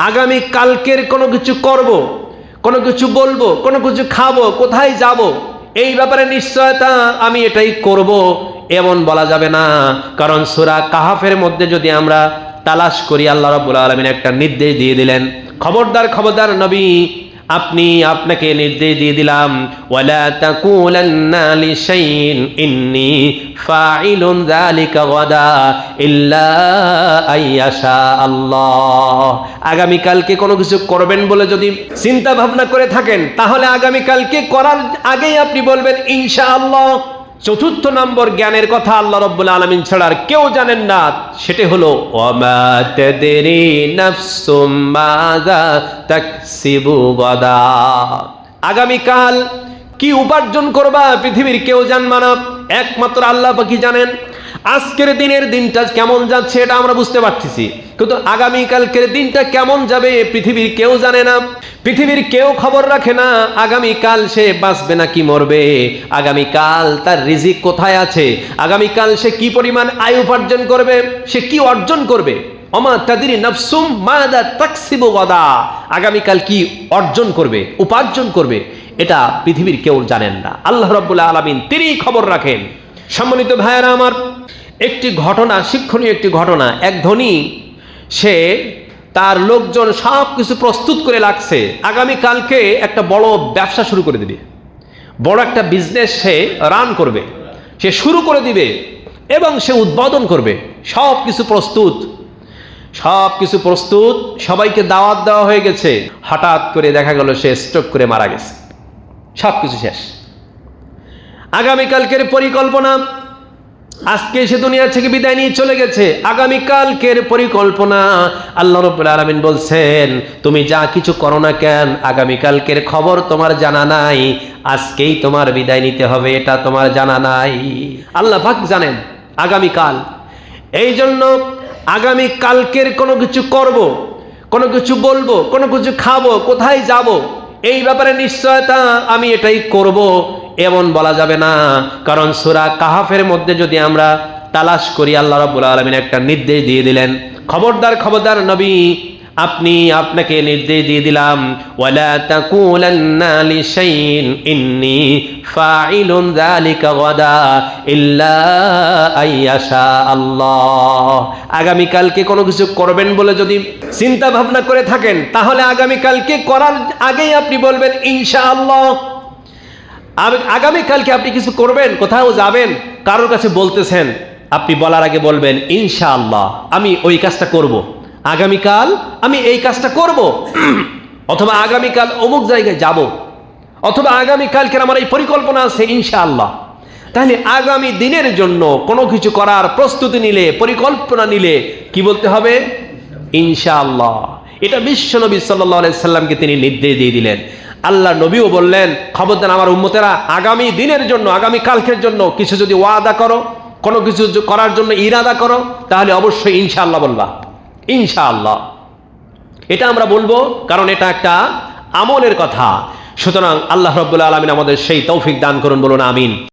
আগামী কালকের কোনো কিছু করব, কোনো কিছু বলবো, কোনো কিছু খাবো, কোথায় যাব, এই ব্যাপারে নিশ্চয়তা আমি এটাই করব এমন বলা যাবে না। কারণ সূরা কাহাফের মধ্যে যদি আমরা তালাশ করি, আল্লাহ রাব্বুল আলামিন একটা নির্দেশ দিয়ে দিলেন, খবরদার খবরদার নবী, আপনাকে নির্দেশ দিয়ে দিলাম, ওয়ালা তাকুলান্না লিশাইইন ইন্নী ফাইলুন যালিকা গাদা ইল্লা আইয়াশা আল্লাহ। আগামী কালকে কোনো কিছু করবেন বলে যদি চিন্তা ভাবনা করে থাকেন, তাহলে আগামী কালকে করার আগেই আপনি বলবেন ইনশাআল্লাহ। চতুর্থ নম্বর জ্ঞানের কথা আল্লাহ রাব্বুল আলামিন ছাড়া আর কেউ জানেন না, সেটা হলো ওয়ামা তাদরি নাফসুম মাযা তাকসিবু গাদা। আগামী কাল কি উপার্জন করবা পৃথিবীর কেউ জানবে না, একমাত্র আল্লাহ পাকই জানেন। আজকের দিনটা কেমন যাচ্ছে এটা আমরা বুঝতে পারতেছি, কিন্তু আগামী কালকের দিনটা কেমন যাবে পৃথিবীর কেউ জানে না, পৃথিবীর কেউ খবর রাখে না। আগামী কাল সে বাঁচবে নাকি মরবে, আগামী কাল তার রিজিক কোথায় আছে, আগামী কাল সে কি পরিমাণ আয় উপার্জন করবে, সে কি অর্জন করবে। ওমা তাদরি নাফসুম মাযা তাকসিবু গাদা, আগামী কাল কি অর্জন করবে, উপার্জন করবে, এটা পৃথিবীর কেউ জানেন না। আল্লাহ রাব্বুল আলামিন তিনিই খবর রাখেন। সম্মানিত ভাইয়েরা আমার, একটি ঘটনা, শিক্ষণীয় একটি ঘটনা। এক ধনী, সে তার লোকজন সব কিছু প্রস্তুত করে রাখছে, আগামী কালকে একটা বড় ব্যবসা শুরু করে দিবে, বড় একটা বিজনেস সে রান করবে, সে শুরু করে দিবে এবং সে উদ্বোধন করবে। সব কিছু প্রস্তুত, সবাইকে দাওয়াত দেওয়া হয়ে গেছে। হঠাৎ করে দেখা গেল সে স্ট্রোক করে মারা গেছে, সব কিছু শেষ। আগামীকালকের পরিকল্পনা, আজকে সে দুনিয়া থেকে বিদায় নিয়ে চলে গেছে, আগামীকালকের পরিকল্পনা। আল্লাহ রাব্বুল আলামিন বলছেন, তুমি যা কিছু করো না কেন, আগামীকালকের খবর তোমার জানা নাই, আজকেই তোমার বিদায় নিতে হবে, এটা তোমার জানা নাই। আল্লাহ পাক জানেন আগামীকাল। এই জন্য আগামীকালকের কোনো কিছু করব, কোনো কিছু বলবো, কোনো কিছু খাবো, কোথায় যাব, এই ব্যাপারে নিশ্চয়তা আমি এটাই করব এমন বলা যাবে না। কারণ সূরা কাহাফের মধ্যে যদি আমরা তালাশ করি, আল্লাহ রাব্বুল আলামিন একটা নির্দেশ দিয়ে দিলেন, খবরদার খবরদার নবী, আপনাকে নির্দেশ দিয়ে দিলাম, ওয়ালা তাকুলান্না লিশাইইন ইন্নী ফাইলুন যালিকা গাদা ইল্লা আইয়াশা আল্লাহ। আগামী কালকে কোনো কিছু করবেন বলে যদি চিন্তা ভাবনা করে থাকেন, তাহলে আগামী কালকে করার আগেই আপনি বলবেন ইনশাআল্লাহ। আগামীকালকে আপনি কিছু করবেন, কোথাও যাবেন, কারোর কাছে বলতেছেন, আপনি বলার আগে বলবেন ইনশাআল্লাহ, আমি ওই কাজটা করব, আগামীকাল আমি এই কাজটা করব, অথবা আগামীকাল অমুক জায়গায় যাব, অথবা আগামীকালকে আমার এই পরিকল্পনা আছে ইনশাআল্লাহ। তাহলে আগামী দিনের জন্য কোনো কিছু করার প্রস্তুতি নিলে, পরিকল্পনা নিলে কি বলতে হবে? ইনশাআল্লাহ। এটা বিশ্বনবী সাল্লাল্লাহু আলাইহি সাল্লামকে তিনি নির্দেশ দিয়ে দিলেন। আল্লাহ নবীও বললেন, খবরদার আমার উম্মতেরা, আগামী দিনের জন্য, আগামী কালকের জন্য কিছু যদি ওয়াদা করো, কোনো কিছু করার জন্য ইরাদা করো, তাহলে অবশ্যই ইনশাআল্লাহ বলবা, ইনশাআল্লাহ। এটা আমরা বলবো, কারণ এটা একটা আমলের কথা। সুতরাং আল্লাহ রাব্বুল আলামিন আমাদের সেই তৌফিক দান করুন, বলুন আমিন।